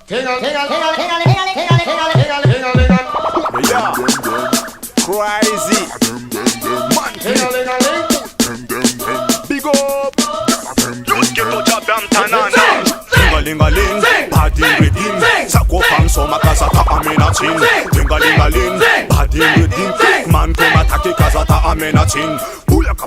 Yeah, crazy. Man, big up. Just get to job them tanana. Tingalingaling, body redeem. Sako fam so makasa ta amena chin. Tingalingaling, body redeem. Man come attack kaza ta amena chin.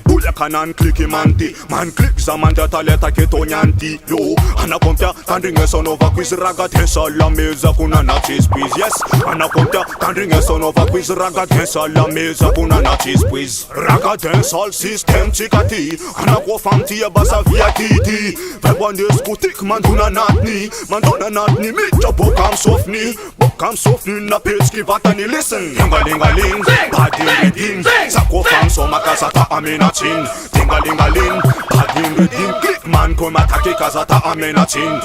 Bulaka nan clicky manti. Man click zaman data leta ketonyanti. Yo, anakompia tandringe son over quiz raga tesa la meza kuna na cheese please. Yes, anakompia tandringe son over quiz raga tesa la meza kuna na cheese please. Raga tesa system chikati. Anako famti ya basa via titi. Vebande skutik man tuna natni. Man tuna natni mitja bokam sofni. Bokam sofni na pitski vatani listen. Tingalingaling, body redeem. Sako fam so makasa ta amena chin. Tingalingaling, body redeem. Click man come attack kaza ta amena chin.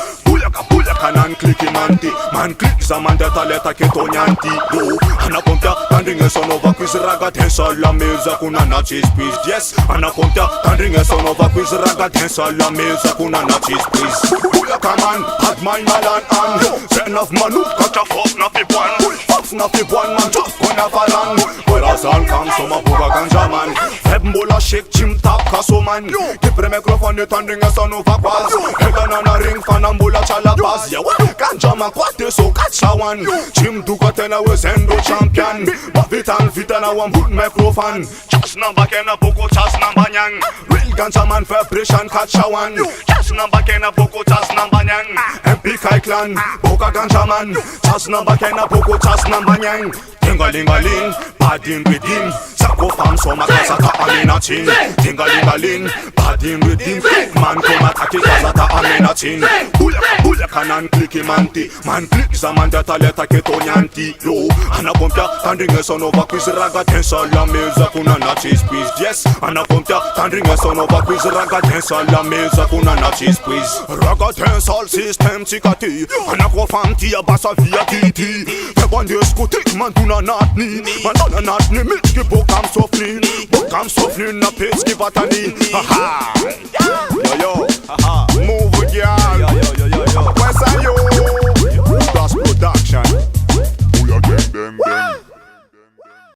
Bulaka nan clicky manti. Man click zaman data leta ketonyanti. Yo, anakompia tandringe son over quiz raga tensa la meza kuna na cheese please. Yes, anakompia tandringe son over quiz raga tensa la meza kuna na cheese please. Bulaka man, had my malan an. Send of manu, cut a fuck na fi one. Fuck na fi one man, just kona falan. Well as all comes some a buga ganja man. Febbola shake chim tap kaso man. Keep the microphone the tandringe son over bars. Hegan on a ring fan and bula chala bars. Yeah, ganja man kwate so catch a one. Chim do got ten we send do champion. But vitan a one put microphone. Chas number kena boko chas number nyang. Real ganja man vibration catch a one. Chas number kena boko chas number nyang. MP Kai clan boka ganja man. Chas number kena boko chas number nyang. Tingalingaling, bad with him. Sako fam so makasa ta amena chin. Tingalingaling, bad with him. Man come attack kaza ta amena chin. Bulaka nan clicky manti. Man click zaman data leta ketonyanti. Yo, anakompia tandringe son over quiz raga tensa la meza kuna na cheese please. Yes, anakompia tandringe son over quiz raga tensa la meza kuna na cheese please. Raga tensa system chikati. Anako famti ya basa via titi. Febande skutik man tuna natni. Man tuna natni mitki bokam sofni. Bokam sofni na pitski vatani. Haha.